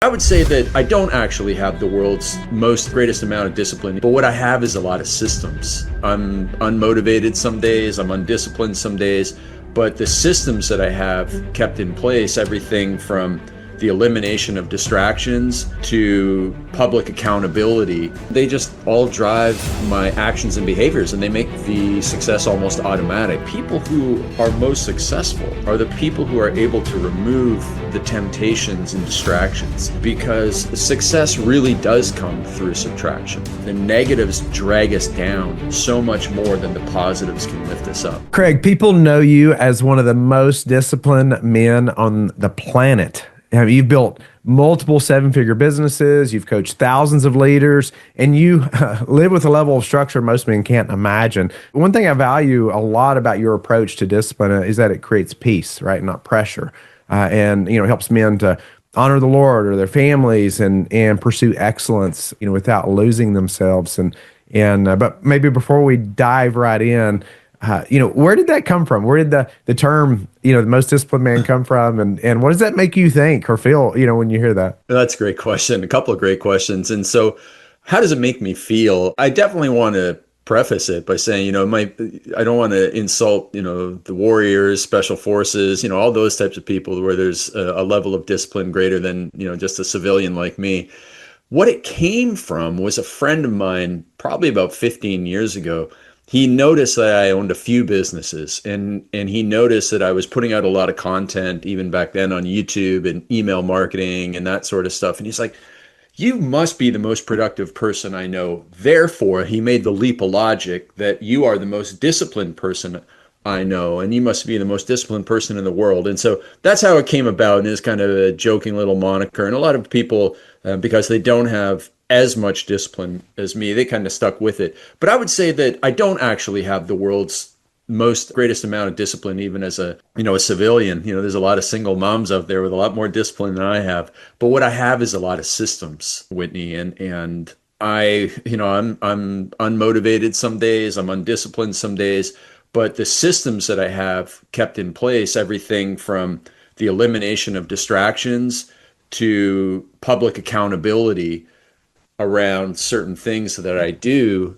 I would say that I don't actually have the world's most greatest amount of discipline, but what I have is a lot of systems. I'm unmotivated some days, I'm undisciplined some days, but the systems that I have kept in place, everything from the elimination of distractions to public accountability, they just all drive my actions and behaviors, and they make the success almost automatic. People who are most successful are the people who are able to remove the temptations and distractions, because success really does come through subtraction. The negatives drag us down so much more than the positives can lift us up. Craig, people know you as one of the most disciplined men on the planet. You've built multiple seven-figure businesses, you've coached thousands of leaders, and you live with a level of structure most men can't imagine. One thing I value a lot about your approach to discipline is that it creates peace, right? Not pressure. And helps men to honor the Lord or their families and pursue excellence, without losing themselves. But maybe before we dive right in, where did that come from? Where did the term, the most disciplined man come from? And what does that make you think or feel, when you hear that? That's a great question. A couple of great questions. And so how does it make me feel? I definitely want to preface it by saying, I don't want to insult, the warriors, special forces, all those types of people where there's a level of discipline greater than, just a civilian like me. What it came from was a friend of mine, probably about 15 years ago. He noticed that I owned a few businesses, and he noticed that I was putting out a lot of content even back then on YouTube and email marketing and that sort of stuff. And he's like, you must be the most productive person I know. Therefore, he made the leap of logic that you are the most disciplined person I know, and you must be the most disciplined person in the world. And so that's how it came about, and it's kind of a joking little moniker. And a lot of people, because they don't have as much discipline as me, they kind of stuck with it. But I would say that I don't actually have the world's greatest amount of discipline, even as a civilian. There's a lot of single moms out there with a lot more discipline than I have. But what I have is a lot of systems, Whitney, and I'm unmotivated some days, I'm undisciplined some days, but the systems that I have kept in place, everything from the elimination of distractions to public accountability around certain things that I do,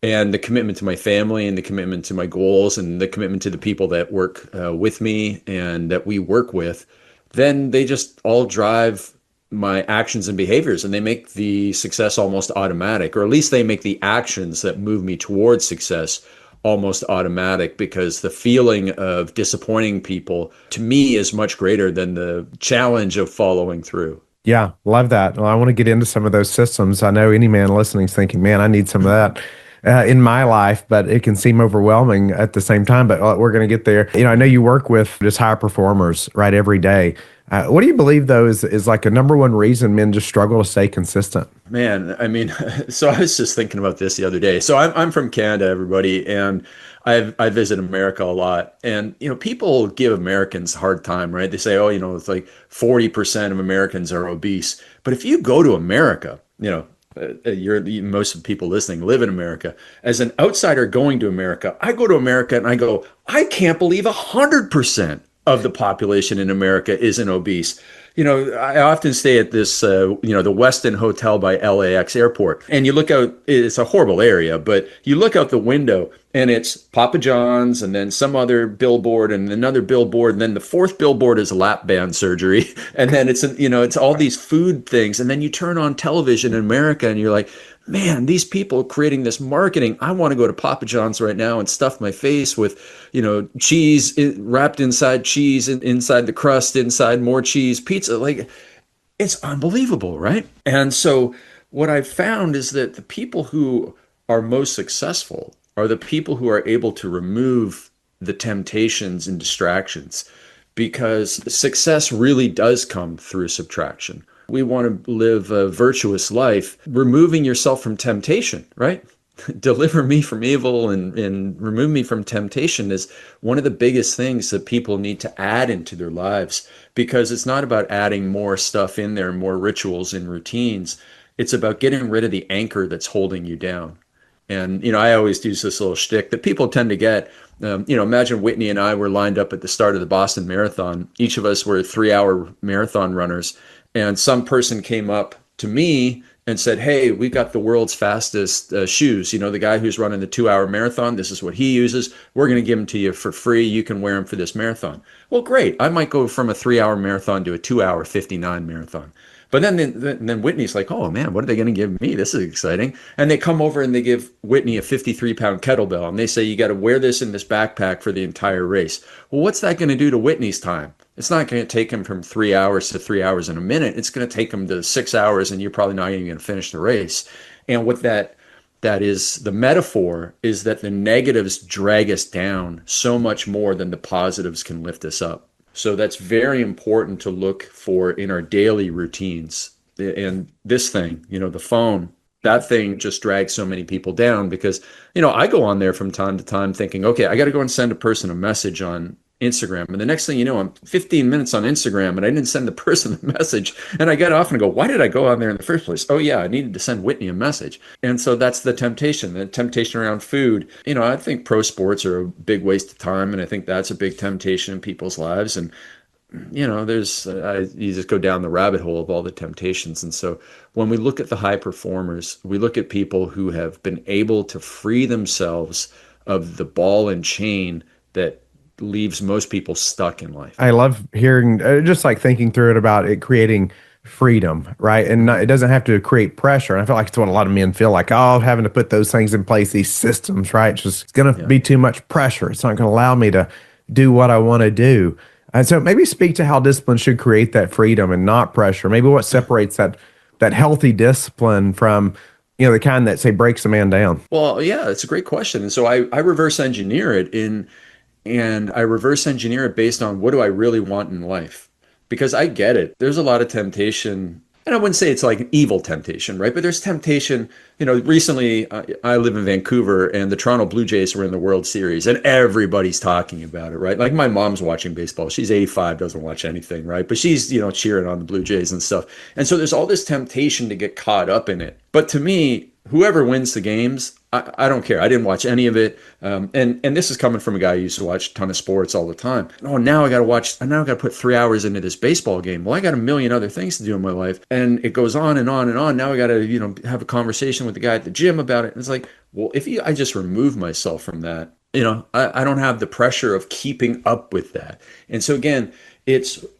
and the commitment to my family and the commitment to my goals and the commitment to the people that work with me and that we work with, then they just all drive my actions and behaviors, and they make the success almost automatic, or at least they make the actions that move me towards success almost automatic, because the feeling of disappointing people to me is much greater than the challenge of following through. Yeah, love that. Well, I want to get into some of those systems. I know any man listening is thinking, man, I need some of that in my life, but it can seem overwhelming at the same time. But we're going to get there. I know you work with just high performers, right, every day. What do you believe, though, is like a number one reason men just struggle to stay consistent? Man, I mean, so I was just thinking about this the other day. So I'm from Canada, everybody, and I visit America a lot. And, people give Americans a hard time, right? They say, oh, it's like 40% of Americans are obese. But if you go to America, most of the people listening live in America. As an outsider going to America, I go to America and I go, I can't believe 100% of the population in America isn't obese. I often stay at this, the Westin Hotel by LAX airport, and you look out, it's a horrible area, but you look out the window and it's Papa John's and then some other billboard and another billboard. And then the fourth billboard is lap band surgery. And then it's all these food things. And then you turn on television in America and you're like, man, these people creating this marketing, I want to go to Papa John's right now and stuff my face with, cheese wrapped inside cheese, inside the crust, inside more cheese, pizza. Like, it's unbelievable, right? And so what I've found is that the people who are most successful are the people who are able to remove the temptations and distractions, because success really does come through subtraction. We want to live a virtuous life, removing yourself from temptation, right? Deliver me from evil and remove me from temptation is one of the biggest things that people need to add into their lives, because it's not about adding more stuff in there, more rituals and routines. It's about getting rid of the anchor that's holding you down. And, I always use this little shtick that people tend to get. Imagine Whitney and I were lined up at the start of the Boston Marathon. Each of us were 3-hour marathon runners. and some person came up to me and said, "Hey, we got the world's fastest shoes. You know, the guy who's running the 2 hour marathon, this is what he uses. We're going to give them to you for free. You can wear them for this marathon." Well, great. I might go from a 3 hour marathon to a 2 hour 59 marathon. But then Whitney's like, "Oh man, what are they going to give me? This is exciting." And they come over and they give Whitney a 53-pound kettlebell. And they say, "You got to wear this in this backpack for the entire race." Well, what's that going to do to Whitney's time? It's not going to take him from 3 hours to 3 hours in a minute. It's going to take him to 6 hours, and you're probably not even going to finish the race. And what that is, the metaphor is that the negatives drag us down so much more than the positives can lift us up. So that's very important to look for in our daily routines. And this thing, the phone, that thing just drags so many people down because, I go on there from time to time thinking, okay, I got to go and send a person a message on Instagram. And the next thing you know, I'm 15 minutes on Instagram and I didn't send the person a message. And I get off and go, why did I go on there in the first place? Oh, yeah, I needed to send Whitney a message. And so that's the temptation around food. I think pro sports are a big waste of time. And I think that's a big temptation in people's lives. And you just go down the rabbit hole of all the temptations. And so when we look at the high performers, we look at people who have been able to free themselves of the ball and chain that leaves most people stuck in life. I love hearing, just like thinking through it about it creating freedom, right? And it doesn't have to create pressure. And I feel like it's what a lot of men feel like, oh, having to put those things in place, these systems, right? It's going to be too much pressure. It's not going to allow me to do what I want to do. And so maybe speak to how discipline should create that freedom and not pressure. Maybe what separates that healthy discipline from, the kind that, say, breaks a man down. Well, yeah, it's a great question. And so I reverse engineer it and I reverse engineer it based on what do I really want in life? Because I get it. There's a lot of temptation, and I wouldn't say it's like evil temptation, right? But there's temptation. Recently I live in Vancouver and the Toronto Blue Jays were in the World Series and everybody's talking about it, right? Like my mom's watching baseball. She's 85, doesn't watch anything, right? But she's, cheering on the Blue Jays and stuff. And so there's all this temptation to get caught up in it. But to me, whoever wins the games, I don't care. I didn't watch any of it. And this is coming from a guy who used to watch a ton of sports all the time. Oh, now I got to put 3 hours into this baseball game. Well, I got a million other things to do in my life. And it goes on and on and on. Now I got to, have a conversation with the guy at the gym about it. And it's like, well, I just remove myself from that, I don't have the pressure of keeping up with that. And so again,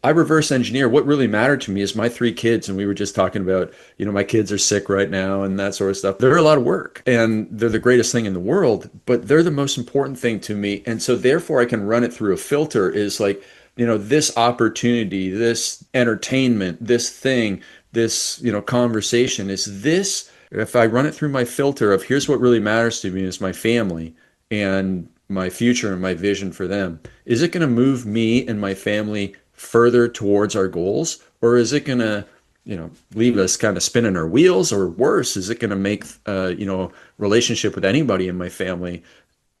I reverse engineer. What really mattered to me is my 3 kids. And we were just talking about, my kids are sick right now and that sort of stuff. They're a lot of work and they're the greatest thing in the world, but they're the most important thing to me. And so therefore I can run it through a filter is like, this opportunity, this entertainment, this thing, this, conversation is this, if I run it through my filter of here's what really matters to me is my family and my future and my vision for them. Is it going to move me and my family further towards our goals? Or is it going to, leave us kind of spinning our wheels? Or worse, is it going to make, relationship with anybody in my family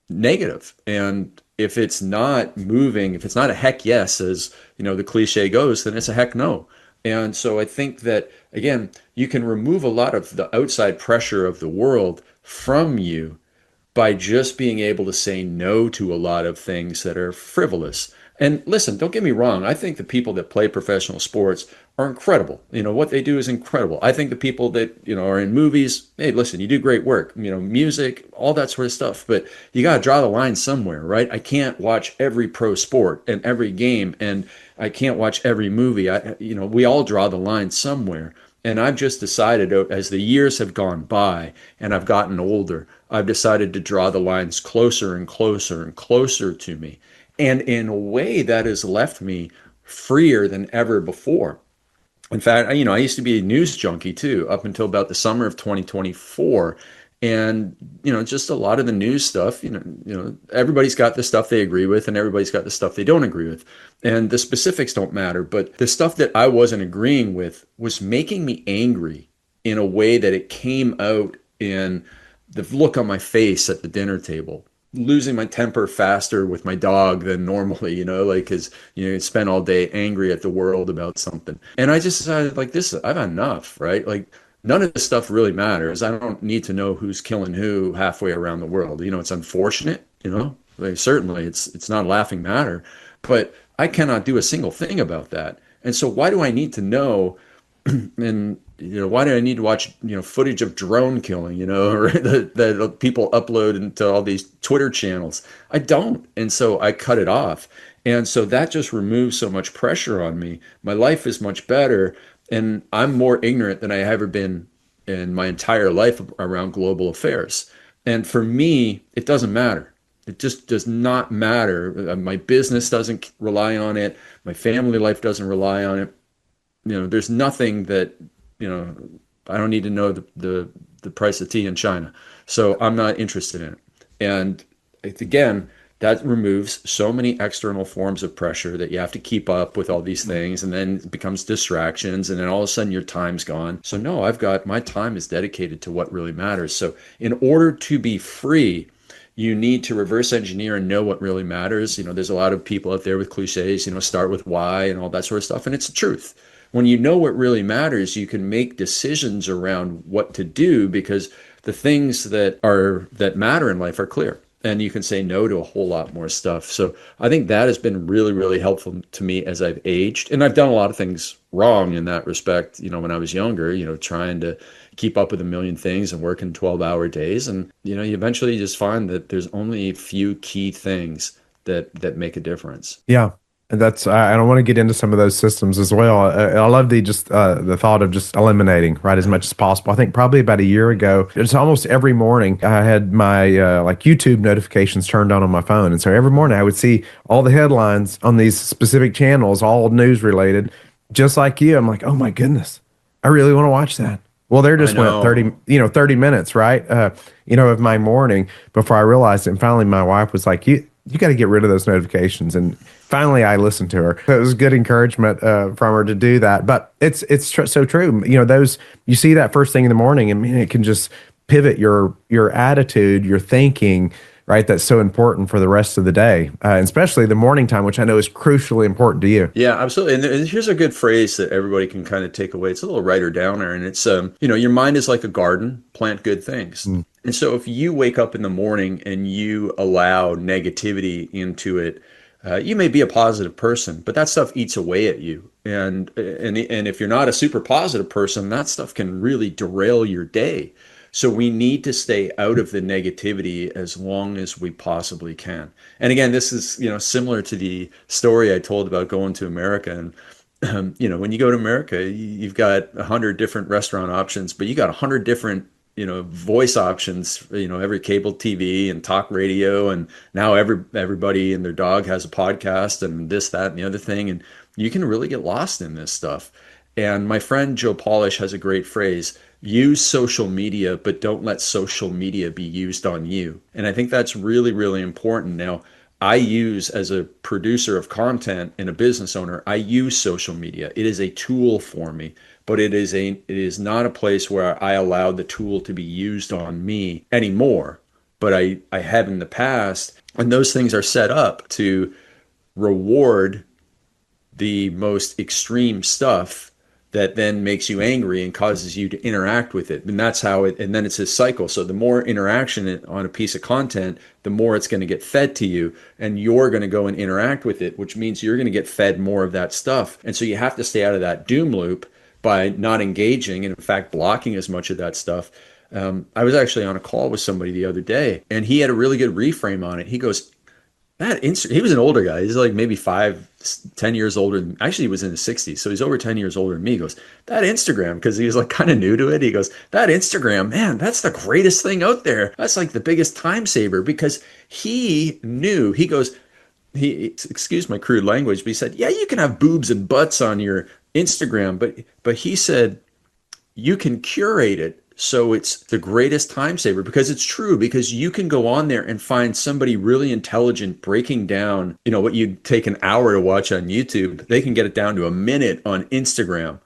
negative? And if it's not moving, if it's not a heck yes, as, the cliche goes, then it's a heck no. And so I think that, again, you can remove a lot of the outside pressure of the world from you by just being able to say no to a lot of things that are frivolous. And listen, don't get me wrong. I think the people that play professional sports are incredible. What they do is incredible. I think the people that, are in movies, hey, listen, you do great work, music, all that sort of stuff. But you got to draw the line somewhere, right? I can't watch every pro sport and every game, and I can't watch every movie. We all draw the line somewhere. And I've just decided as the years have gone by and I've gotten older, I've decided to draw the lines closer and closer and closer to me. And in a way that has left me freer than ever before. In fact, I used to be a news junkie too, up until about the summer of 2024. And, just a lot of the news stuff, everybody's got the stuff they agree with and everybody's got the stuff they don't agree with. And the specifics don't matter. But the stuff that I wasn't agreeing with was making me angry in a way that it came out in the look on my face at the dinner table, losing my temper faster with my dog than normally, because, you spend all day angry at the world about something. And I just decided like this, I've had enough, right? Like, none of this stuff really matters. I don't need to know who's killing who halfway around the world. It's unfortunate, like, certainly it's not a laughing matter, but I cannot do a single thing about that. And so why do I need to know And why do I need to watch footage of drone killing, or that people upload into all these Twitter channels? I don't. And so I cut it off. And so that just removes so much pressure on me. My life is much better, and I'm more ignorant than I ever been in my entire life around global affairs. And for me, it doesn't matter. It just does not matter. My business doesn't rely on it. My family life doesn't rely on it. There's nothing that, I don't need to know the price of tea in China. So I'm not interested in it. And again, that removes so many external forms of pressure that you have to keep up with all these things, and then it becomes distractions, and then all of a sudden your time's gone. So no, I've got my time is dedicated to what really matters. So in order to be free, you need to reverse engineer and know what really matters. There's a lot of people out there with cliches, start with why and all that sort of stuff. And it's the truth. When you know what really matters, you can make decisions around what to do, because the things that matter in life are clear. And you can say no to a whole lot more stuff. So I think that has been really, really helpful to me as I've aged. And I've done a lot of things wrong in that respect, when I was younger, trying to keep up with a million things and working 12-hour days. And, you eventually just find that there's only a few key things that make a difference. Yeah. And that's, I don't want to get into some of those systems as well. I love the thought of just eliminating, right, as much as possible. I think probably about a year ago, it's almost every morning I had my like YouTube notifications turned on my phone. And so every morning I would see all the headlines on these specific channels, all news related, just like you. I'm like, oh my goodness, I really want to watch that. Well, there I just went know. 30 minutes, right? Of my morning before I realized it. And finally my wife was like, you got to get rid of those notifications. And finally, I listened to her. So it was good encouragement from her to do that. But it's so true. Those you see that first thing in the morning, and man, it can just pivot your attitude, your thinking. Right, that's so important for the rest of the day, and especially the morning time, which I know is crucially important to you. Yeah, absolutely. And here's a good phrase that everybody can kind of take away. It's a little writer downer, and it's your mind is like a garden, plant good things. Mm. And so if you wake up in the morning and you allow negativity into it, you may be a positive person, but that stuff eats away at you. And if you're not a super positive person, that stuff can really derail your day. So we need to stay out of the negativity as long as we possibly can. And again, this is, similar to the story I told about going to America. And, when you go to America, you've got 100 different restaurant options, but you got 100 different, voice options, every cable TV and talk radio. And now everybody and their dog has a podcast and this, that, and the other thing. And you can really get lost in this stuff. And my friend Joe Polish has a great phrase: use social media, but don't let social media be used on you. And I think that's really, really important. Now, I use, as a producer of content and a business owner, I use social media. It is a tool for me, but it is not a place where I allow the tool to be used on me anymore. But I have in the past, and those things are set up to reward the most extreme stuff that then makes you angry and causes you to interact with it. And that's how and then it's a cycle. So the more interaction on a piece of content, the more it's going to get fed to you, and you're going to go and interact with it, which means you're going to get fed more of that stuff. And so you have to stay out of that doom loop by not engaging and in fact blocking as much of that stuff. I was actually on a call with somebody the other day, and he had a really good reframe on it. He goes, he was an older guy. He's like maybe 5, 10 years older. Actually, he was in his 60s. So he's over 10 years older than me. He goes, that Instagram, because he was like kind of new to it. He goes, that Instagram, man, that's the greatest thing out there. That's like the biggest time saver, because he knew, he goes, excuse my crude language, but he said, yeah, you can have boobs and butts on your Instagram. But he said, you can curate it so it's the greatest time saver, because it's true, because you can go on there and find somebody really intelligent breaking down, what you'd take an hour to watch on YouTube. They can get it down to a minute on Instagram,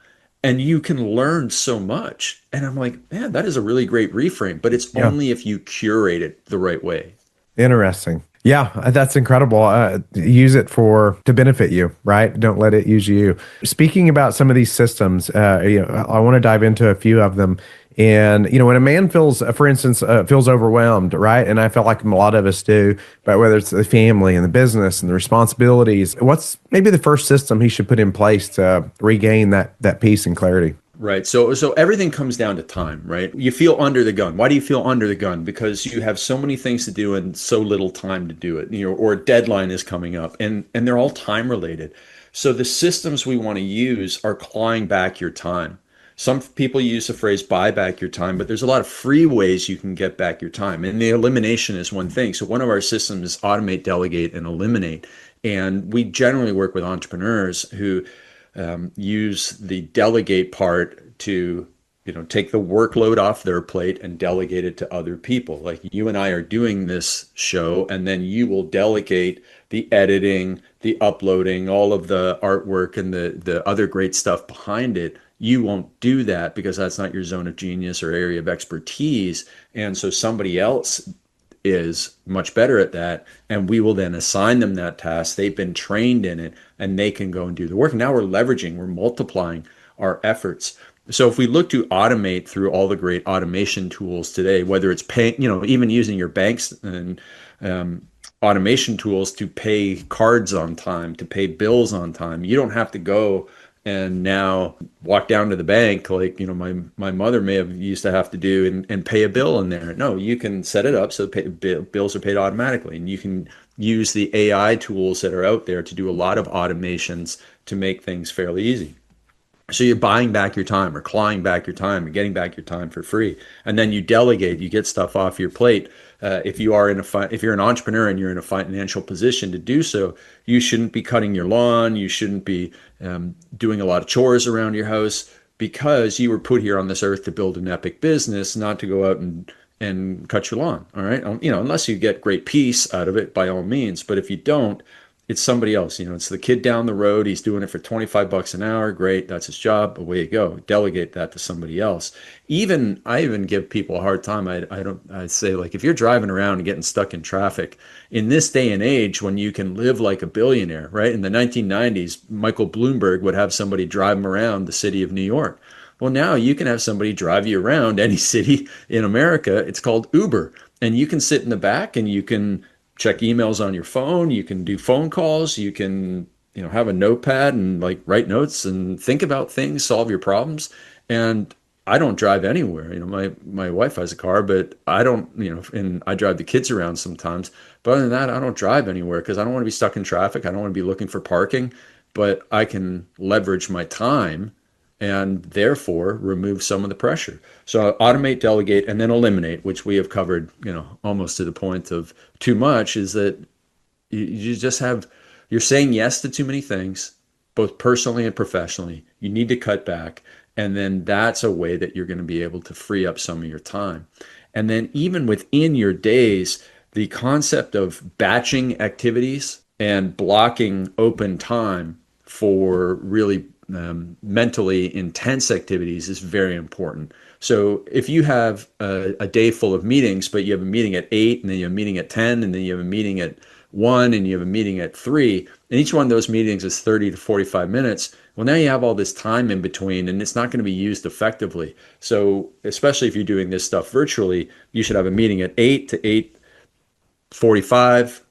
and you can learn so much. And I'm like, man, that is a really great reframe, but it's Yeah. only if you curate it the right way. Interesting. Yeah, that's incredible. Use it to benefit you, right? Don't let it use you. Speaking about some of these systems, I want to dive into a few of them. And when a man feels, for instance, feels overwhelmed, right? And I feel like a lot of us do, but whether it's the family and the business and the responsibilities, what's maybe the first system he should put in place to regain that peace and clarity? Right. So everything comes down to time, right? You feel under the gun. Why do you feel under the gun? Because you have so many things to do and so little time to do it. Or a deadline is coming up, and they're all time related. So the systems we want to use are clawing back your time. Some people use the phrase buy back your time, but there's a lot of free ways you can get back your time. And the elimination is one thing. So one of our systems is automate, delegate, and eliminate. And we generally work with entrepreneurs who use the delegate part to take the workload off their plate and delegate it to other people. Like you and I are doing this show, and then you will delegate the editing, the uploading, all of the artwork and the other great stuff behind it. You won't do that because that's not your zone of genius or area of expertise. And so somebody else is much better at that, and we will then assign them that task. They've been trained in it, and they can go and do the work. Now we're multiplying our efforts. So if we look to automate through all the great automation tools today, whether it's paying, even using your banks and automation tools to pay cards on time, to pay bills on time, you don't have to go and now walk down to the bank like my mother may have used to have to do and pay a bill in there. No, you can set it up so bills are paid automatically, and you can use the AI tools that are out there to do a lot of automations to make things fairly easy. So you're buying back your time or clawing back your time or getting back your time for free. And then you delegate, you get stuff off your plate. If you're an entrepreneur and you're in a financial position to do so, you shouldn't be cutting your lawn. You shouldn't be doing a lot of chores around your house, because you were put here on this earth to build an epic business, not to go out and cut your lawn. All right. Unless you get great peace out of it, by all means. But if you don't, it's somebody else. It's the kid down the road. He's doing it for 25 bucks an hour. Great. That's his job. Away you go. Delegate that to somebody else. I even give people a hard time. I say, like, if you're driving around and getting stuck in traffic in this day and age when you can live like a billionaire, right? In the 1990s, Michael Bloomberg would have somebody drive him around the city of New York. Well, now you can have somebody drive you around any city in America. It's called Uber. And you can sit in the back and you can check emails on your phone. You can do phone calls. You can, have a notepad and like write notes and think about things, solve your problems. And I don't drive anywhere. My wife has a car, but I don't, and I drive the kids around sometimes. But other than that, I don't drive anywhere because I don't want to be stuck in traffic. I don't want to be looking for parking, but I can leverage my time and therefore remove some of the pressure. So automate, delegate, and then eliminate, which we have covered, almost to the point of too much, is that you just you're saying yes to too many things, both personally and professionally. You need to cut back. And then that's a way that you're going to be able to free up some of your time. And then even within your days, the concept of batching activities and blocking open time for really mentally intense activities is very important. So if you have a day full of meetings, but you have a meeting at 8, and then you have a meeting at 10, and then you have a meeting at 1, and you have a meeting at 3, and each one of those meetings is 30 to 45 minutes, well, now you have all this time in between, and it's not going to be used effectively. So especially if you're doing this stuff virtually, you should have a meeting at 8 to 8:45,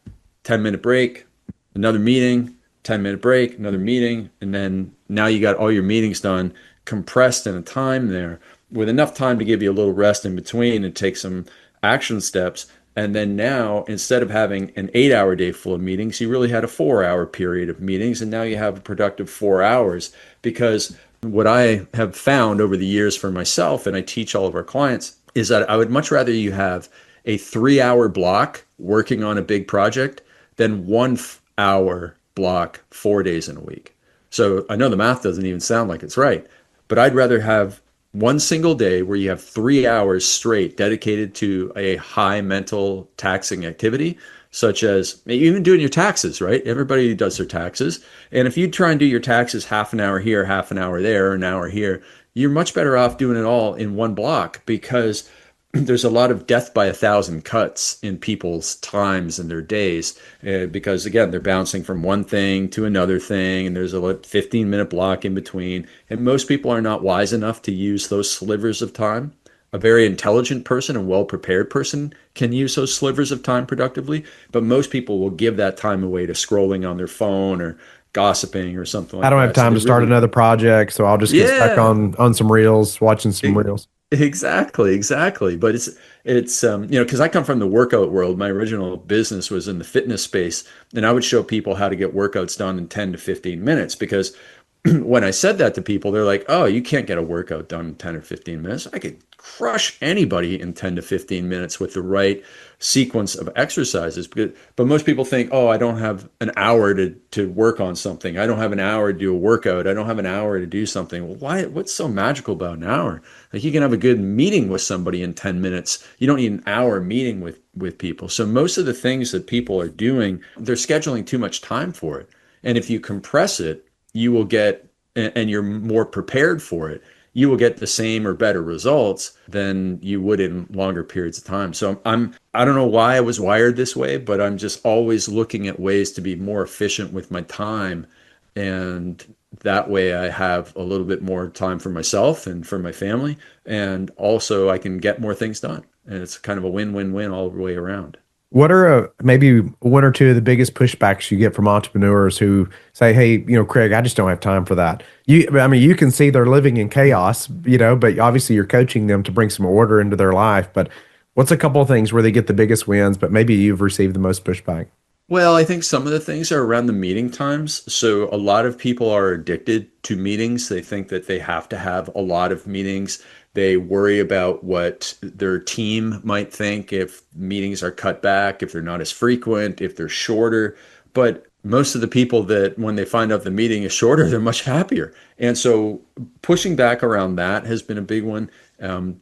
10-minute break, another meeting, 10-minute break, another meeting, and then now you got all your meetings done, compressed in a time there, with enough time to give you a little rest in between and take some action steps. And then now, instead of having an 8-hour day full of meetings, you really had a 4-hour period of meetings, and now you have a productive 4 hours. Because what I have found over the years for myself, and I teach all of our clients, is that I would much rather you have a 3-hour block working on a big project than 1 hour block 4 days in a week. So I know the math doesn't even sound like it's right, but I'd rather have one single day where you have 3 hours straight dedicated to a high mental taxing activity, such as even doing your taxes, right? Everybody does their taxes. And if you try and do your taxes half an hour here, half an hour there, an hour here, you're much better off doing it all in one block, because there's a lot of death by 1,000 cuts in people's times and their days, because again, they're bouncing from one thing to another thing, and there's a 15-minute block in between. And most people are not wise enough to use those slivers of time. A very intelligent person and well-prepared person can use those slivers of time productively, but most people will give that time away to scrolling on their phone or gossiping or something I like don't have that. So time they to start really, another project, so I'll just get stuck yeah. on some reels, watching some reels. Exactly, exactly. But it's because I come from the workout world. My original business was in the fitness space, and I would show people how to get workouts done in 10 to 15 minutes because when I said that to people, they're like, "Oh, you can't get a workout done in 10 or 15 minutes." I could crush anybody in 10 to 15 minutes with the right sequence of exercises. But most people think, "Oh, I don't have an hour to work on something. I don't have an hour to do a workout. I don't have an hour to do something." Well, why? What's so magical about an hour? Like you can have a good meeting with somebody in 10 minutes. You don't need an hour meeting with people. So most of the things that people are doing, they're scheduling too much time for it. And if you compress it, you will get, and you're more prepared for it, you will get the same or better results than you would in longer periods of time. So I don't know why I was wired this way, but I'm just always looking at ways to be more efficient with my time. And that way I have a little bit more time for myself and for my family. And also I can get more things done. And it's kind of a win-win-win all the way around. What are maybe one or two of the biggest pushbacks you get from entrepreneurs who say, "Hey, Craig, I just don't have time for that." I mean, you can see they're living in chaos, but obviously you're coaching them to bring some order into their life. But what's a couple of things where they get the biggest wins, but maybe you've received the most pushback? Well, I think some of the things are around the meeting times. So a lot of people are addicted to meetings. They think that they have to have a lot of meetings. They worry about what their team might think if meetings are cut back, if they're not as frequent, if they're shorter. But most of the people that when they find out the meeting is shorter, they're much happier. And so pushing back around that has been a big one.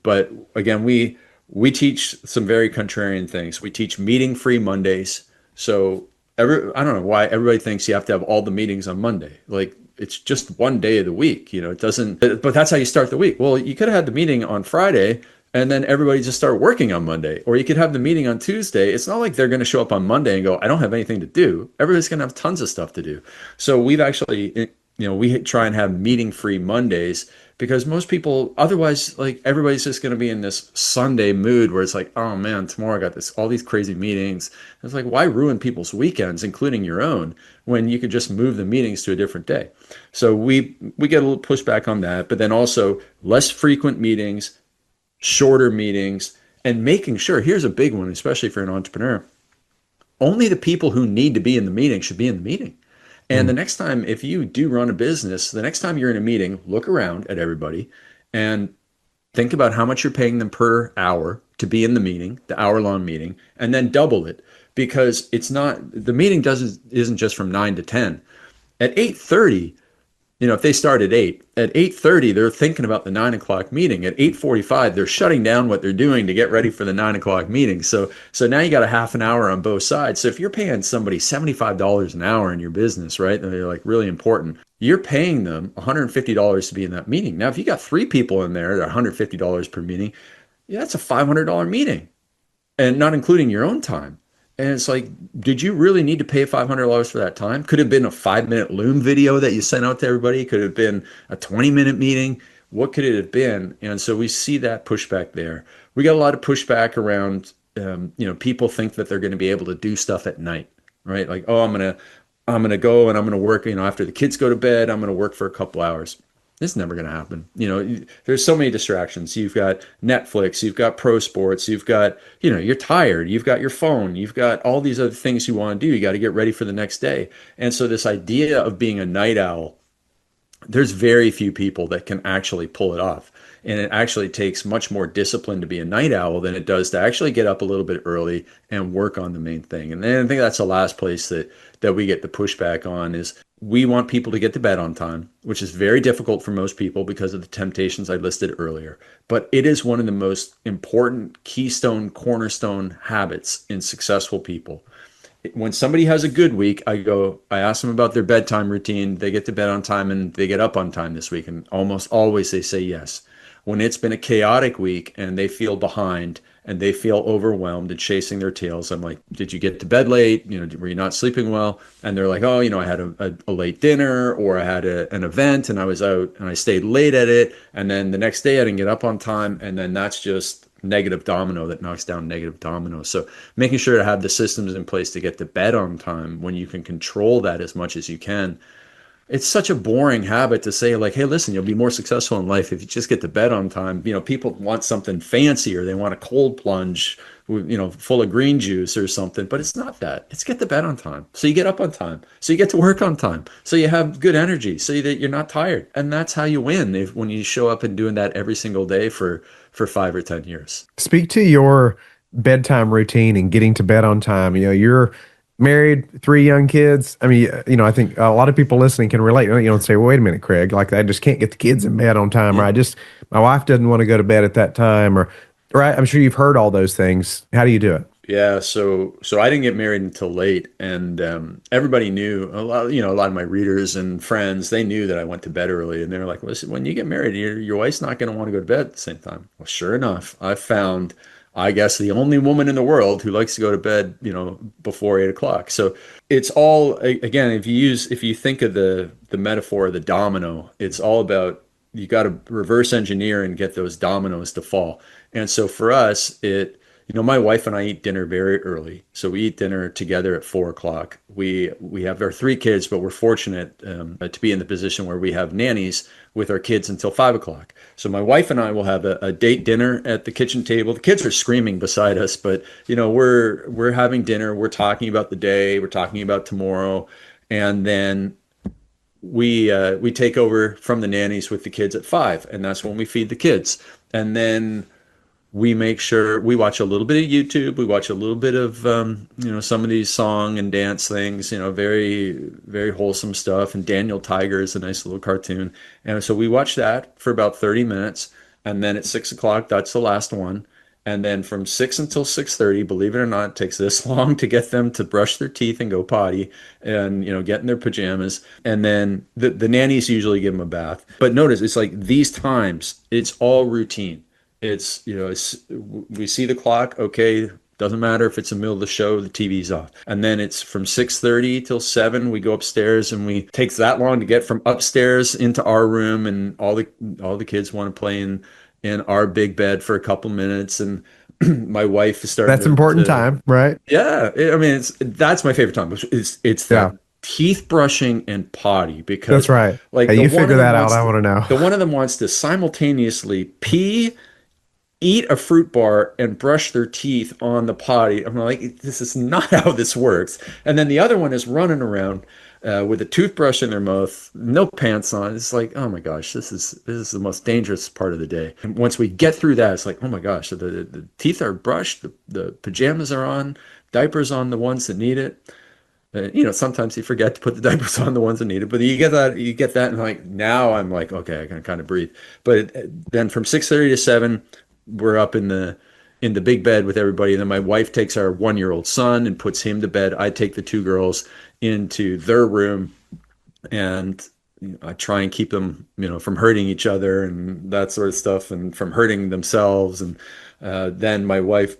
But again, we teach some very contrarian things. We teach meeting-free Mondays. So I don't know why everybody thinks you have to have all the meetings on Monday. Like it's just one day of the week, it doesn't, but that's how you start the week. Well, you could have had the meeting on Friday and then everybody just start working on Monday, or you could have the meeting on Tuesday. It's not like they're going to show up on Monday and go, I don't have anything to do. Everybody's going to have tons of stuff to do. So we've actually, we try and have meeting free Mondays because most people otherwise like everybody's just going to be in this Sunday mood where it's like, oh man, tomorrow I got all these crazy meetings. It's like, why ruin people's weekends, including your own, when you could just move the meetings to a different day? So we get a little pushback on that, but then also less frequent meetings, shorter meetings, and making sure, here's a big one, especially for an entrepreneur, only the people who need to be in the meeting should be in the meeting. And Mm. the next time, if you do run a business, the next time you're in a meeting, look around at everybody and think about how much you're paying them per hour to be in the meeting, the hour-long meeting, and then double it because it's not the meeting doesn't isn't just from 9 to 10. At 8:30, if they start at 8:30, they're thinking about the 9 o'clock meeting. At 8:45, they're shutting down what they're doing to get ready for the 9 o'clock meeting. So now you got a half an hour on both sides. So if you're paying somebody $75 an hour in your business, right, and they're like really important, you're paying them $150 to be in that meeting. Now, if you got three people in there at $150 per meeting, yeah, that's a $500 meeting and not including your own time. And it's like, did you really need to pay $500 for that time? Could have been a 5-minute Loom video that you sent out to everybody. Could have been a 20-minute meeting. What could it have been? And so we see that pushback there. We got a lot of pushback around, people think that they're going to be able to do stuff at night, right? Like, oh, I'm gonna go and I'm gonna work. After the kids go to bed, I'm gonna work for a couple hours. It's never going to happen. There's so many distractions. You've got Netflix, you've got pro sports, you've got, you're tired, you've got your phone, you've got all these other things you want to do. You got to get ready for the next day. And so this idea of being a night owl, there's very few people that can actually pull it off. And it actually takes much more discipline to be a night owl than it does to actually get up a little bit early and work on the main thing. And then I think that's the last place that we get the pushback on is we want people to get to bed on time, which is very difficult for most people because of the temptations I listed earlier. But it is one of the most important keystone, cornerstone habits in successful people. When somebody has a good week, I ask them about their bedtime routine. They get to bed on time and they get up on time this week. And almost always they say yes. When it's been a chaotic week and they feel behind and they feel overwhelmed and chasing their tails, I'm like, did you get to bed late? Were you not sleeping well? And they're like, oh, I had a late dinner or I had an event and I was out and I stayed late at it. And then the next day I didn't get up on time. And then that's just negative domino that knocks down negative domino. So making sure to have the systems in place to get to bed on time when you can control that as much as you can. it's such a boring habit to say like, hey, listen, you'll be more successful in life if you just get to bed on time. People want something fancier. They want a cold plunge, full of green juice or something, but it's not that. It's get to bed on time. So you get up on time. So you get to work on time. So you have good energy so that you're not tired. And that's how you win when you show up and doing that every single day for 5 or 10 years. Speak to your bedtime routine and getting to bed on time. You're married, three young kids. I mean, I think a lot of people listening can relate. And say, well, wait a minute, Craig, like I just can't get the kids in bed on time, or my wife doesn't want to go to bed at that time, or right. I'm sure you've heard all those things. How do you do it? Yeah, so I didn't get married until late, and everybody knew a lot of my readers and friends. They knew that I went to bed early, and they were like, "Listen, when you get married, your wife's not going to want to go to bed at the same time." Well, sure enough, I found, I guess, the only woman in the world who likes to go to bed, before 8 o'clock. So it's all again, if you think of the metaphor of the domino, it's all about you got to reverse engineer and get those dominoes to fall. And so for us, my wife and I eat dinner very early, so we eat dinner together at 4 o'clock. We have our three kids, but we're fortunate to be in the position where we have nannies with our kids until 5 o'clock. So my wife and I will have a date dinner at the kitchen table. The kids are screaming beside us, but we're having dinner. We're talking about the day. We're talking about tomorrow, and then we take over from the nannies with the kids at 5, and that's when we feed the kids, and then we make sure we watch a little bit of YouTube. We watch a little bit of some of these song and dance things. Very very wholesome stuff. And Daniel Tiger is a nice little cartoon. And so we watch that for about 30 minutes, and then at 6 o'clock, that's the last one. And then from 6 until 6:30, believe it or not, it takes this long to get them to brush their teeth and go potty, and get in their pajamas. And then the nannies usually give them a bath. But notice it's like these times, it's all routine. We see the clock. Okay, doesn't matter if it's the middle of the show, the TV's off. And then it's from 6:30 till 7. We go upstairs, and we takes that long to get from upstairs into our room, and all the kids want to play in our big bed for a couple minutes. And my wife is starting That's important to time, right? yeah. I mean, that's my favorite time. It's Yeah, that teeth brushing and potty, that's because right. like Hey, you figure that out. I want to know. the one of them wants to simultaneously pee, eat a fruit bar, and brush their teeth on the potty. I'm like, this is not how this works. And then the other one is running around with a toothbrush in their mouth, no pants on. It's like, oh my gosh, this is the most dangerous part of the day. And once we get through that, it's like, oh my gosh, the teeth are brushed, the pajamas are on, diapers on the ones that need it. Sometimes you forget to put the diapers on the ones that need it, but you get that, and like now I'm like, okay, I can kind of breathe. But then from 6:30 to 7, we're up in the big bed with everybody. And then my wife takes our 1-year-old son and puts him to bed. I take the two girls into their room, and I try and keep them, from hurting each other and that sort of stuff, and from hurting themselves. And then my wife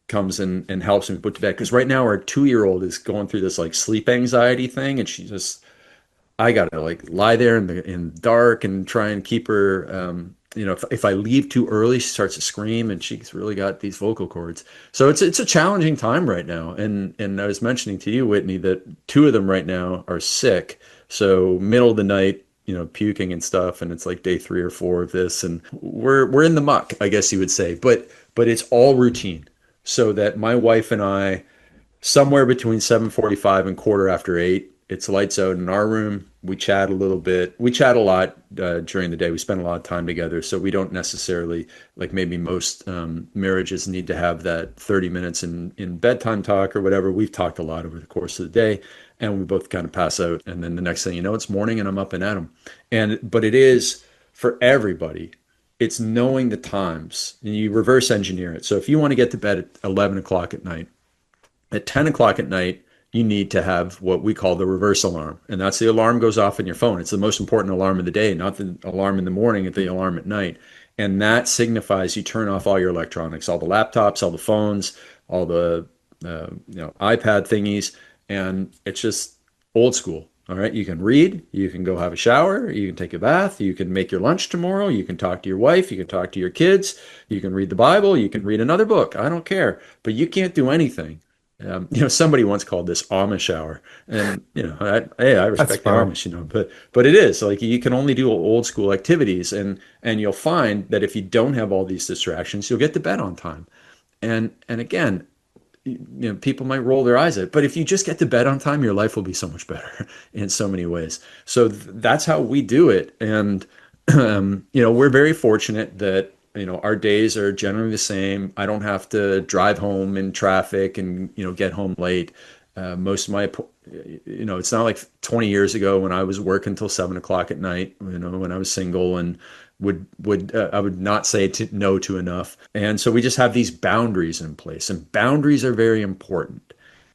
comes and helps me put to bed, because right now our 2-year-old is going through this like sleep anxiety thing, and I gotta like lie there in dark and try and keep her. If I leave too early, she starts to scream, and she's really got these vocal cords. So it's a challenging time right now. And I was mentioning to you, Whitney, that two of them right now are sick. So middle of the night, puking and stuff, and it's like day 3 or 4 of this, and we're in the muck, I guess you would say. But it's all routine, so that my wife and I, somewhere between 7:45 and quarter after 8, it's lights out in our room. We chat a little bit. We chat a lot during the day. We spend a lot of time together, so we don't necessarily, like maybe most marriages, need to have that 30 minutes in bedtime talk or whatever. We've talked a lot over the course of the day, and we both kind of pass out, and then the next thing you know, it's morning, and I'm up and at 'em. But it is for everybody. It's knowing the times, and you reverse engineer it. So if you want to get to bed at 11 o'clock at night, at 10 o'clock at night, you need to have what we call the reverse alarm. And that's the alarm goes off in your phone. It's the most important alarm of the day, not the alarm in the morning, it's the alarm at night. And that signifies you turn off all your electronics, all the laptops, all the phones, all the iPad thingies. And it's just old school. All right. You can read, you can go have a shower, you can take a bath, you can make your lunch tomorrow, you can talk to your wife, you can talk to your kids, you can read the Bible, you can read another book. I don't care. But you can't do anything Somebody once called this Amish hour, and hey, I That's respect the funny. Amish, but it is like you can only do old school activities, and you'll find that if you don't have all these distractions, you'll get to bed on time. And again, people might roll their eyes at it, but if you just get to bed on time, your life will be so much better in so many ways. So that's how we do it, and we're very fortunate that our days are generally the same. I don't have to drive home in traffic and get home late. Most of my, it's not like 20 years ago when I was working till 7 o'clock at night. When I was single and would I would not say no to enough. And so we just have these boundaries in place, and boundaries are very important.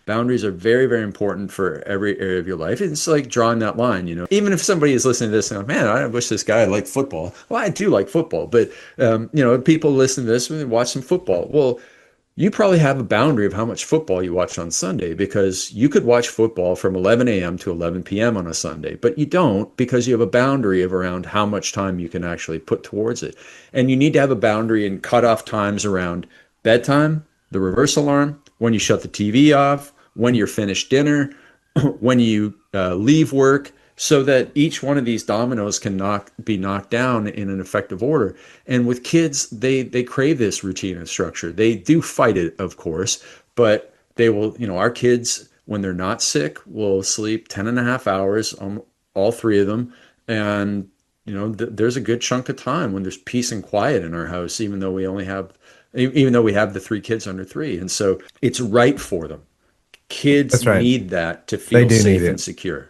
Boundaries are very, very important for every area of your life. It's like drawing that line, Even if somebody is listening to this and, man, I wish this guy liked football. Well, I do like football, but people listen to this and watch some football. Well, you probably have a boundary of how much football you watch on Sunday, because you could watch football from 11 a.m. to 11 p.m. on a Sunday, but you don't, because you have a boundary of around how much time you can actually put towards it. And you need to have a boundary and cutoff times around bedtime, the reverse alarm, when you shut the TV off, when you're finished dinner, when you leave work, so that each one of these dominoes can be knocked down in an effective order. And with kids, they crave this routine and structure. They do fight it, of course, but they will, our kids, when they're not sick, will sleep 10 and a half hours, all three of them. And, there's a good chunk of time when there's peace and quiet in our house, even though we have the three kids under three. And so it's right for them. Kids That's right. need that to They feel do need safe and it. secure.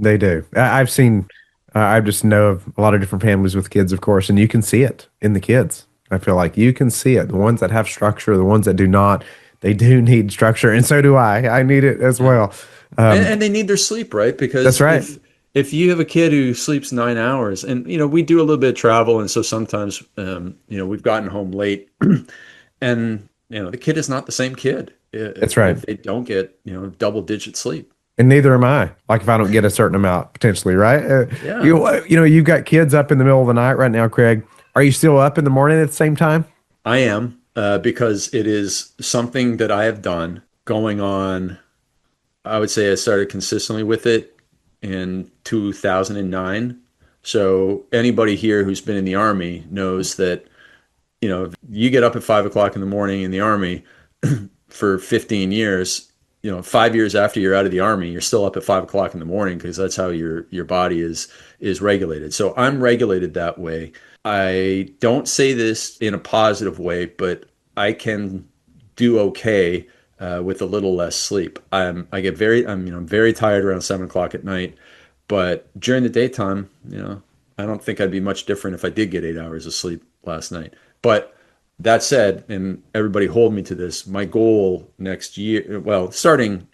They do. I've seen, I just know of a lot of different families with kids, of course, and you can see it in the kids. I feel like you can see it. The ones that have structure, the ones that do not, they do need structure. And so do I. I need it as Yeah. well. And they need their sleep, right? That's Because right. if you have a kid who sleeps 9 hours, and we do a little bit of travel, and so sometimes we've gotten home late, and the kid is not the same kid That's right. if they don't get double digit sleep. And neither am I. Like if I don't get a certain amount potentially, right? Yeah, You've got kids up in the middle of the night right now, Craig. Are you still up in the morning at the same time? I am, because it is something that I have done going on. I would say I started consistently with it in 2009. So anybody here who's been in the Army knows that, if you get up at 5 o'clock in the morning in the Army for 15 years, 5 years after you're out of the Army, you're still up at 5 o'clock in the morning, because that's how your body is regulated. So I'm regulated that way. I don't say this in a positive way, but I can do okay with a little less sleep. I'm very tired around 7 o'clock at night, but during the daytime, I don't think I'd be much different if I did get 8 hours of sleep last night. But that said, and everybody hold me to this, my goal next year, well, starting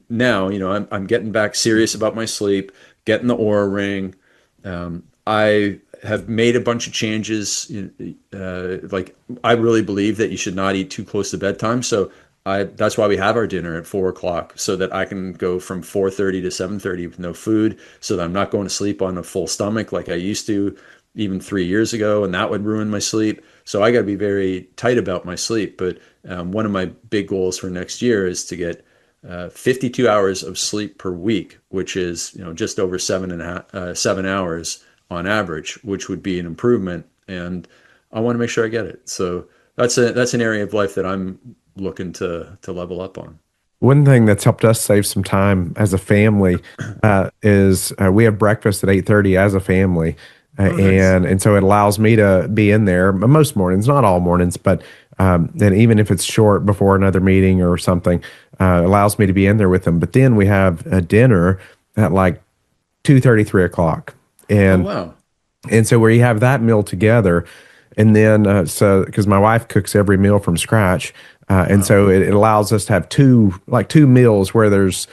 now, I'm getting back serious about my sleep, getting the Aura ring. I have made a bunch of changes. Like I really believe that you should not eat too close to bedtime. So that's why we have our dinner at 4 o'clock, so that I can go from 4:30 to 7:30 with no food, so that I'm not going to sleep on a full stomach like I used to even 3 years ago, and that would ruin my sleep. So I got to be very tight about my sleep. But one of my big goals for next year is to get 52 hours of sleep per week, which is just over 7 hours on average, which would be an improvement. And I want to make sure I get it. So that's an area of life that I'm looking to level up on. One thing that's helped us save some time as a family is we have breakfast at 8:30 as a family, Oh, nice. and so it allows me to be in there most mornings, not all mornings, but and even if it's short before another meeting or something, allows me to be in there with them. But then we have a dinner at like 2:30, 3 o'clock, Oh, and wow. so where you have that meal together, and then so because my wife cooks every meal from scratch, and Wow. so it allows us to have two meals where there's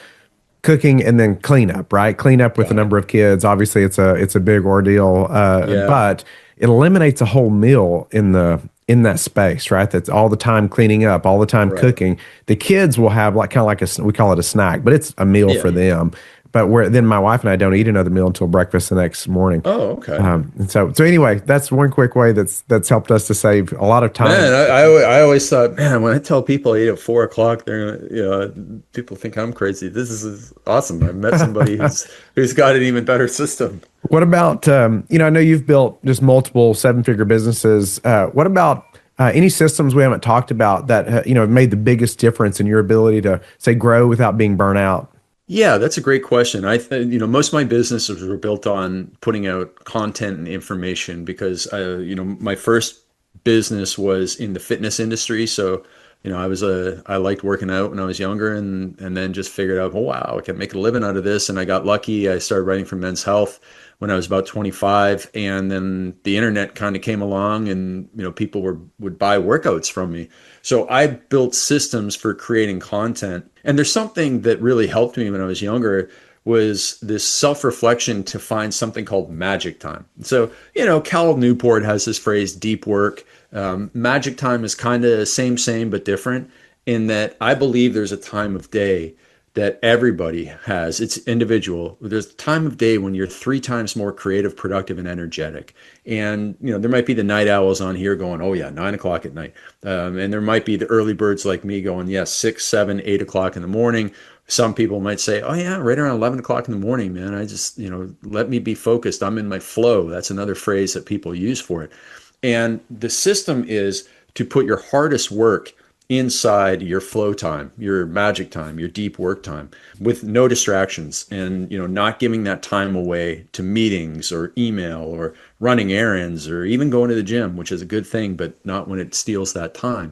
cooking and then cleanup, right? Cleanup with a Got it. number of kids. Obviously, it's a big ordeal, Yeah. but it eliminates a whole meal in that space, right? That's all the time cleaning up, all the time Right. cooking. The kids will have like kind of like we call it a snack, but it's a meal Yeah. for them. but where then my wife and I don't eat another meal until breakfast the next morning. Oh, okay. And so anyway, that's one quick way that's helped us to save a lot of Man, time. I always thought, man, when I tell people I eat at 4 o'clock, they're gonna, people think I'm crazy. This is awesome. I met somebody who's got an even better system. What about, I know you've built just multiple seven-figure businesses. What about any systems we haven't talked about that, have made the biggest difference in your ability to, say, grow without being burnt out? Yeah, that's a great question. Most of my businesses were built on putting out content and information because, my first business was in the fitness industry. So, I liked working out when I was younger and then just figured out, oh, wow, I can make a living out of this. And I got lucky. I started writing for Men's Health when I was about 25. And then the internet kind of came along and, people would buy workouts from me. So I built systems for creating content. And there's something that really helped me when I was younger was this self-reflection to find something called magic time. So, Cal Newport has this phrase, deep work. Magic time is kind of same, but different in that I believe there's a time of day that everybody has. It's individual. There's a time of day when you're 3 times more creative, productive, and energetic. And, there might be the night owls on here going, oh yeah, 9 o'clock at night. And there might be the early birds like me going, yes, 6, 7, 8 o'clock in the morning. Some people might say, oh yeah, right around 11 o'clock in the morning, man. I just, let me be focused. I'm in my flow. That's another phrase that people use for it. And the system is to put your hardest work inside your flow time, your magic time, your deep work time with no distractions and, not giving that time away to meetings or email or running errands or even going to the gym, which is a good thing, but not when it steals that time.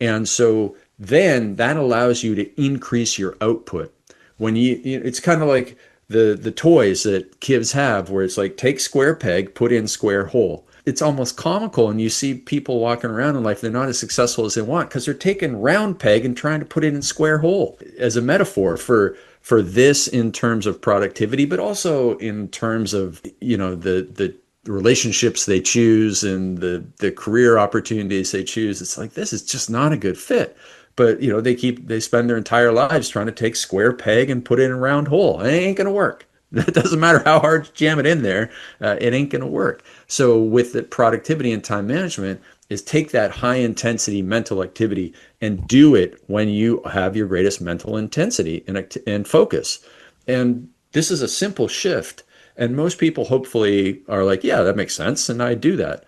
And so then that allows you to increase your output. It's kind of like the toys that kids have where it's like take square peg, put in square hole. It's almost comical, and you see people walking around in life, they're not as successful as they want because they're taking round peg and trying to put it in square hole as a metaphor for this in terms of productivity, but also in terms of the relationships they choose and the career opportunities they choose. It's like this is just not a good fit. But they spend their entire lives trying to take square peg and put it in a round hole. It ain't gonna work. That doesn't matter how hard you jam it in there, it ain't going to work. So with the productivity and time management is take that high intensity mental activity and do it when you have your greatest mental intensity and focus. And this is a simple shift. And most people hopefully are like, yeah, that makes sense. And I do that.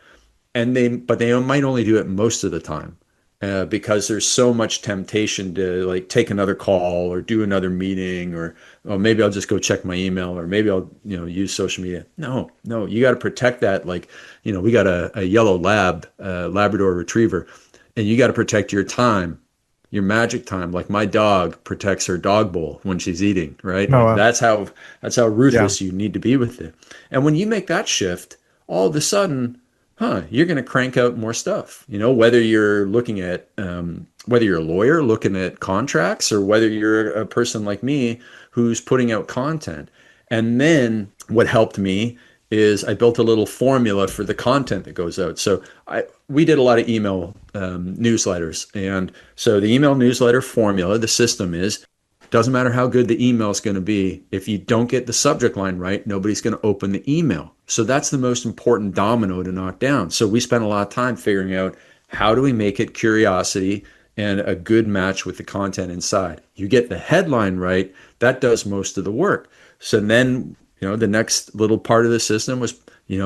But they might only do it most of the time. Because there's so much temptation to like take another call or do another meeting or maybe I'll just go check my email or maybe I'll use social media. No, you got to protect that. Like we got a yellow Labrador Retriever, and you got to protect your time, your magic time. Like my dog protects her dog bowl when she's eating. Right, Oh, like that's how yeah. ruthless you need to be with it. And when you make that shift, all of a sudden you're going to crank out more stuff. Whether you're looking at, whether you're a lawyer looking at contracts or whether you're a person like me who's putting out content. And then what helped me is I built a little formula for the content that goes out. So we did a lot of email newsletters. And so the email newsletter formula, the system is, doesn't matter how good the email is going to be. If you don't get the subject line right, nobody's going to open the email. So that's the most important domino to knock down. So we spent a lot of time figuring out how do we make it curiosity and a good match with the content inside. You get the headline right, that does most of the work. So then, the next little part of the system was,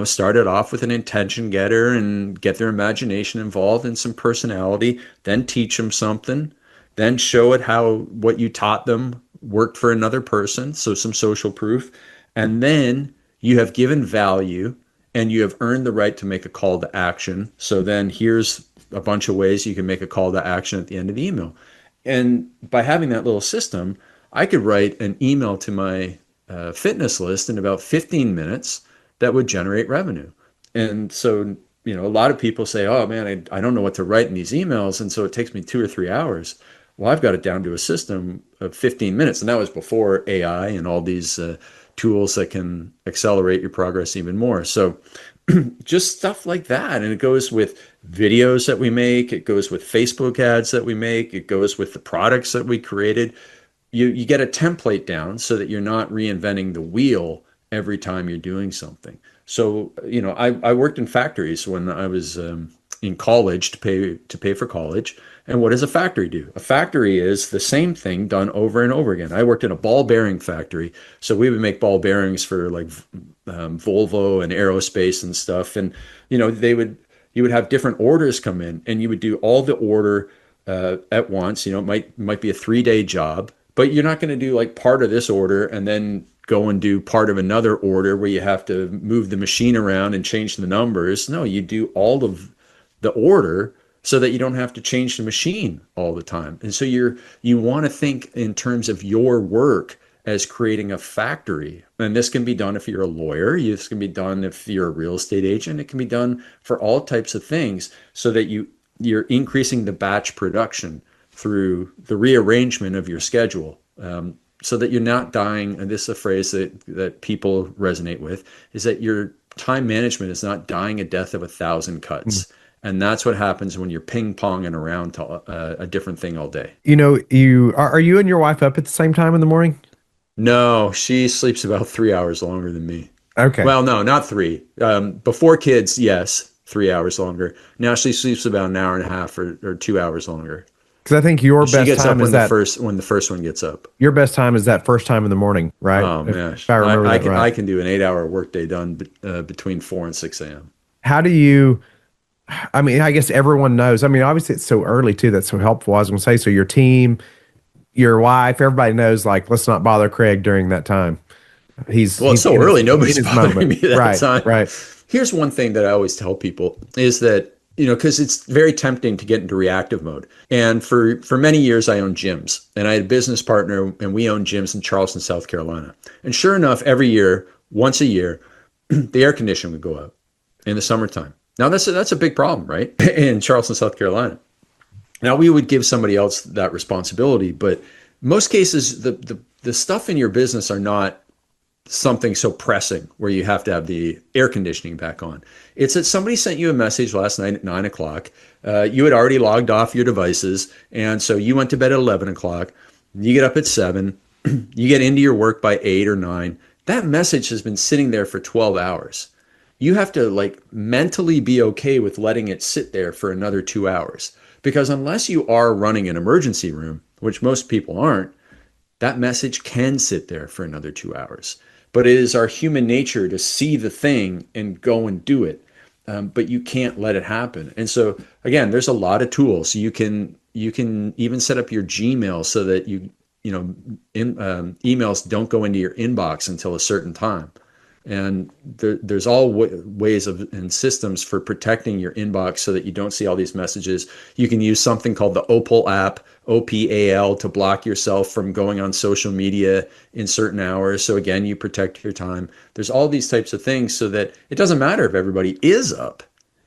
started off with an intention getter and get their imagination involved and some personality, then teach them something. Then show it how what you taught them worked for another person, so some social proof. And then you have given value and you have earned the right to make a call to action. So then here's a bunch of ways you can make a call to action at the end of the email. And by having that little system, I could write an email to my fitness list in about 15 minutes that would generate revenue. And so, a lot of people say, oh man, I don't know what to write in these emails. And so it takes me 2 or 3 hours. Well, I've got it down to a system of 15 minutes. And that was before AI and all these tools that can accelerate your progress even more. So just stuff like that. And it goes with videos that we make. It goes with Facebook ads that we make. It goes with the products that we created. you get a template down so that you're not reinventing the wheel every time you're doing something. So, I worked in factories when I was in college to pay for college. And what does a factory do? A factory is the same thing done over and over again. I worked in a ball bearing factory, so we would make ball bearings for like Volvo and aerospace and stuff. And they would you would have different orders come in, and you would do all the order at once. It might be a 3-day job, but you're not going to do like part of this order and then go and do part of another order where you have to move the machine around and change the numbers. No, you do all of the order so that you don't have to change the machine all the time. And so you want to think in terms of your work as creating a factory. And this can be done if you're a lawyer, this can be done if you're a real estate agent, it can be done for all types of things, so that you're increasing the batch production through the rearrangement of your schedule. So that you're not dying, and this is a phrase that people resonate with, is that your time management is not dying a death of 1,000 cuts. And that's what happens when you're ping-ponging around to a different thing all day. Are you and your wife up at the same time in the morning? No, she sleeps about 3 hours longer than me. Okay. Well, no, not three. Before kids, yes, 3 hours longer. Now she sleeps about an hour and a half or 2 hours longer. Because I think your She best gets up time is that when the first one gets up. your best time is that first time in the morning, right? Oh If gosh, I remember I that can right. I can do an 8 hour workday done between 4 and 6 a.m. How do you? I mean, I guess everyone knows. I mean, obviously it's so early too. That's so helpful. I was going to say, so your team, your wife, everybody knows. Like, let's not bother Craig during that time. Well, it's He's so early, in nobody's his bothering moment. me that Right. time. Right. Here's one thing that I always tell people is that, because it's very tempting to get into reactive mode. And for many years, I owned gyms, and I had a business partner, and we owned gyms in Charleston, South Carolina. And sure enough, every year, once a year, the air conditioning would go out in the summertime. Now that's a big problem, right? In Charleston, South Carolina. Now we would give somebody else that responsibility, but most cases, the stuff in your business are not something so pressing where you have to have the air conditioning back on. It's that somebody sent you a message last night at 9 o'clock. You had already logged off your devices, and so you went to bed at 11 o'clock. You get up at 7. You get into your work by 8 or 9. That message has been sitting there for 12 hours. You have to like mentally be okay with letting it sit there for another 2 hours. Because unless you are running an emergency room, which most people aren't, that message can sit there for another 2 hours. But it is our human nature to see the thing and go and do it. But you can't let it happen. And so again, there's a lot of tools. You can even set up your Gmail so that emails don't go into your inbox until a certain time. And there's all ways and systems for protecting your inbox so that you don't see all these messages. You can use something called the Opal app, OPAL, to block yourself from going on social media in certain hours. So again, you protect your time. There's all these types of things so that it doesn't matter if everybody is up.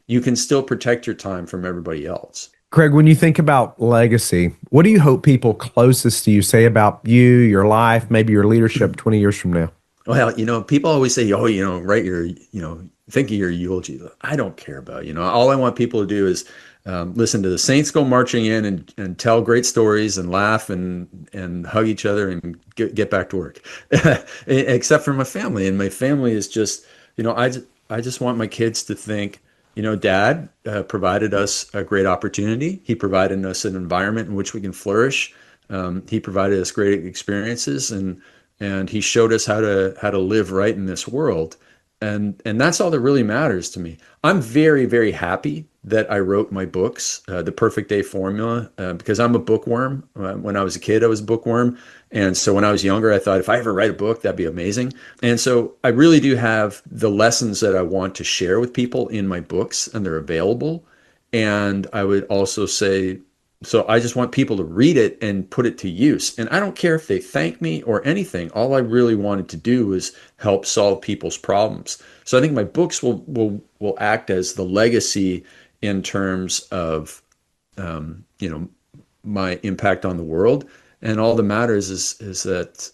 You can still protect your time from everybody else. Craig, when you think about legacy, what do you hope people closest to you say about you, your life, maybe your leadership 20 years from now? Well, people always say, oh, write your, think of your eulogy. I don't care about, all I want people to do is listen to the Saints go marching in and tell great stories and laugh and hug each other and get back to work. Except for my family. And my family is just, I just want my kids to think, Dad provided us a great opportunity. He provided us an environment in which we can flourish. He provided us great experiences, and he showed us how to live right in this world. And that's all that really matters to me. I'm very, very happy that I wrote my books, The Perfect Day Formula, because I'm a bookworm. When I was a kid, I was a bookworm. And so when I was younger, I thought if I ever write a book, that'd be amazing. And so I really do have the lessons that I want to share with people in my books, and they're available. And I would also say, so I just want people to read it and put it to use. And I don't care if they thank me or anything. All I really wanted to do was help solve people's problems. So I think my books will act as the legacy in terms of my impact on the world. And all that matters is that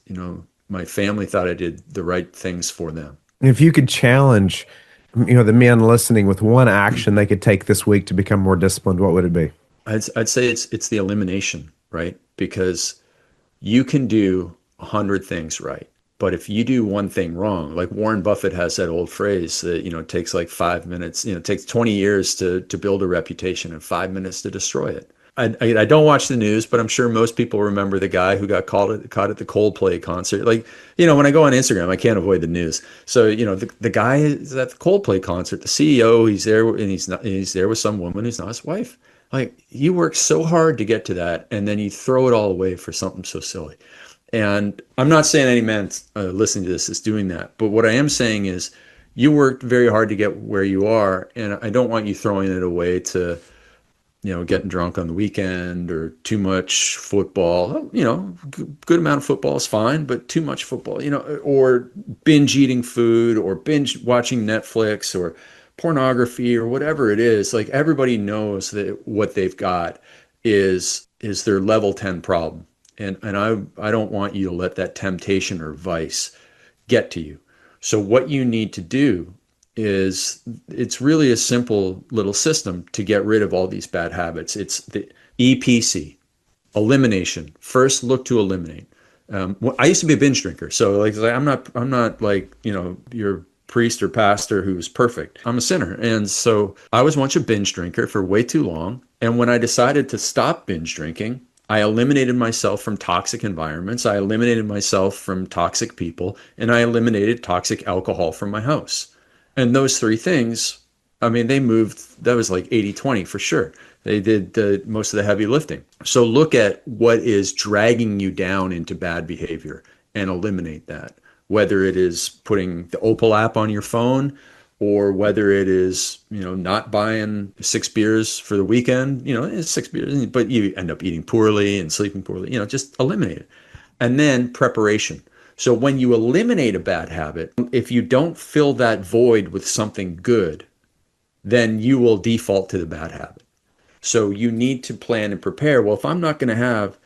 my family thought I did the right things for them. If you could challenge, the men listening with one action they could take this week to become more disciplined, what would it be? I'd say it's the elimination, right? Because You can do 100 things right. But if you do one thing wrong, like Warren Buffett has that old phrase that, it takes like 5 minutes, it takes 20 years to build a reputation and 5 minutes to destroy it. I don't watch the news, but I'm sure most people remember the guy who got caught at the Coldplay concert. Like, when I go on Instagram, I can't avoid the news. So, the guy is at the Coldplay concert, the CEO, he's there and he's there with some woman who's not his wife. Like, you work so hard to get to that, and then you throw it all away for something so silly. And I'm not saying any man listening to this is doing that, but what I am saying is you worked very hard to get where you are, and I don't want you throwing it away to, getting drunk on the weekend or too much football. Good amount of football is fine, but too much football, or binge eating food or binge watching Netflix or pornography or whatever it is. Like, everybody knows that what they've got is their level 10 problem. And I don't want you to let that temptation or vice get to you. So what you need to do is, it's really a simple little system to get rid of all these bad habits. It's the EPC, elimination. First, look to eliminate. I used to be a binge drinker, so like I'm not like your priest or pastor who's perfect. I'm a sinner, and so I was once a binge drinker for way too long. And when I decided to stop binge drinking, I eliminated myself from toxic environments. I eliminated myself from toxic people, and I eliminated toxic alcohol from my house. And those three things, I mean, they moved, that was like 80-20 for sure. They did most of the heavy lifting. So look at what is dragging you down into bad behavior and eliminate that. Whether it is putting the Opal app on your phone, or whether it is, not buying 6 beers for the weekend, it's 6 beers, but you end up eating poorly and sleeping poorly, just eliminate it. And then preparation. So when you eliminate a bad habit, if you don't fill that void with something good, then you will default to the bad habit. So you need to plan and prepare. Well, if I'm not going to have,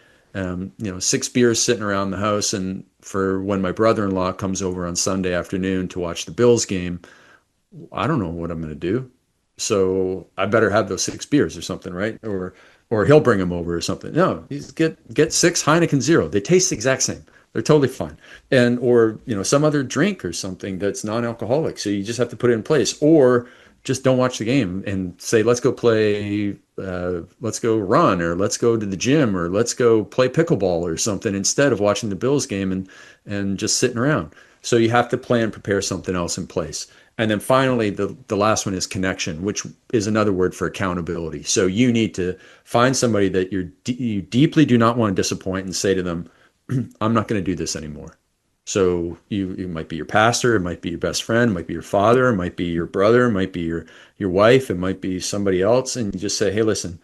6 beers sitting around the house, and for when my brother-in-law comes over on Sunday afternoon to watch the Bills game, I don't know what I'm going to do. So I better have those 6 beers or something, right? Or he'll bring them over or something. No, he's get 6 Heineken Zero. They taste the exact same. They're totally fine. And or some other drink or something that's non-alcoholic. So you just have to put it in place, or just don't watch the game and say, let's go play, let's go run, or let's go to the gym, or let's go play pickleball or something, instead of watching the Bills game and just sitting around. So you have to plan, prepare something else in place. And then finally, the last one is connection, which is another word for accountability. So you need to find somebody that you deeply do not want to disappoint, and say to them, I'm not going to do this anymore. So you might be your pastor, it might be your best friend, it might be your father, it might be your brother, it might be your wife, it might be somebody else. And you just say, hey, listen,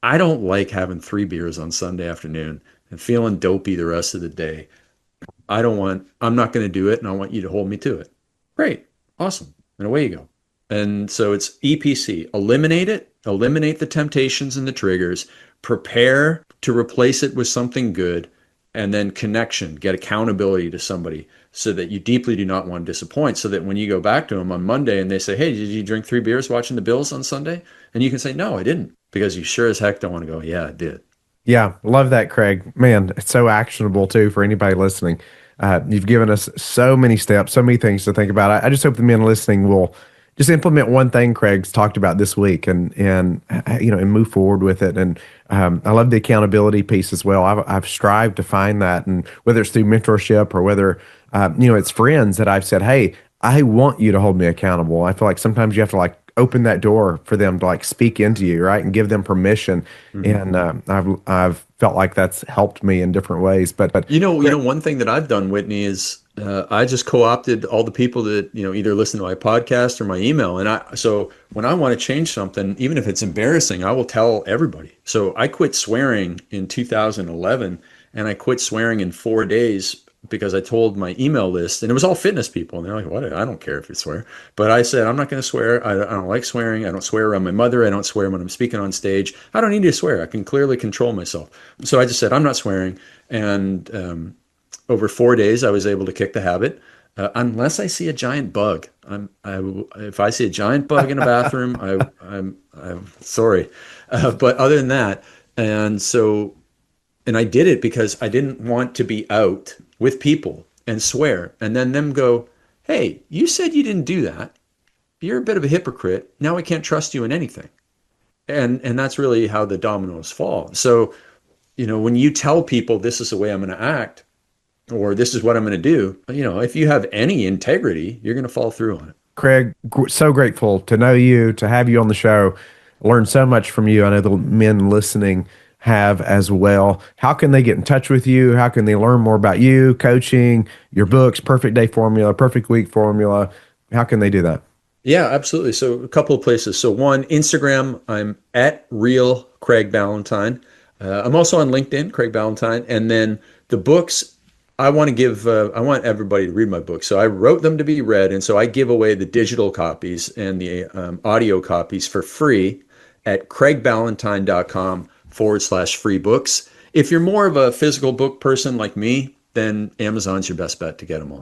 I don't like having 3 beers on Sunday afternoon and feeling dopey the rest of the day. I'm not going to do it, and I want you to hold me to it. Great. Awesome. And away you go. And so it's EPC, eliminate it, eliminate the temptations and the triggers, prepare to replace it with something good, and then connection, get accountability to somebody, so that you deeply do not want to disappoint, so that when you go back to them on Monday and they say, hey, did you drink 3 beers watching the Bills on Sunday? And you can say, no, I didn't, because you sure as heck don't want to go, yeah, I did. Yeah, love that, Craig. Man, it's so actionable too for anybody listening. You've given us so many steps, so many things to think about. I just hope the men listening will just implement one thing Craig's talked about this week, and move forward with it. And I love the accountability piece as well. I've strived to find that, and whether it's through mentorship or whether it's friends that I've said, hey, I want you to hold me accountable. I feel like sometimes you have to like open that door for them to like speak into you, right, and give them permission. Mm-hmm. And I've felt like that's helped me in different ways. But One thing that I've done, Whitney, is I just co-opted all the people that either listen to my podcast or my email, and so when I want to change something, even if it's embarrassing, I will tell everybody. So I quit swearing in 2011, and I quit swearing in 4 days because I told my email list, and it was all fitness people, and they're like, "What? I don't care if you swear," but I said I'm not going to swear. I don't like swearing. I don't swear around my mother. I don't swear when I'm speaking on stage. I don't need to swear. I can clearly control myself. So I just said I'm not swearing, and over 4 days, I was able to kick the habit. Unless I see a giant bug, if I see a giant bug in a bathroom, I'm sorry, but other than that, and so And I did it because I didn't want to be out with people and swear and then them go, hey, you said you didn't do that. You're a bit of a hypocrite. Now I can't trust you in anything. And that's really how the dominoes fall. So, when you tell people this is the way I'm going to act or this is what I'm going to do, if you have any integrity, you're going to fall through on it. Craig, so grateful to know you, to have you on the show. Learned so much from you. I know the men listening have as well. How can they get in touch with you? How can they learn more about you, coaching, your books, Perfect Day Formula, Perfect Week Formula? How can they do that? Yeah, absolutely. So a couple of places. So one, Instagram, I'm at Real Craig Ballantyne. I'm also on LinkedIn, Craig Ballantyne. And then the books, I want everybody to read my books. So I wrote them to be read. And so I give away the digital copies and the audio copies for free at craigballantyne.com/free books. If you're more of a physical book person like me, then Amazon's your best bet to get them all.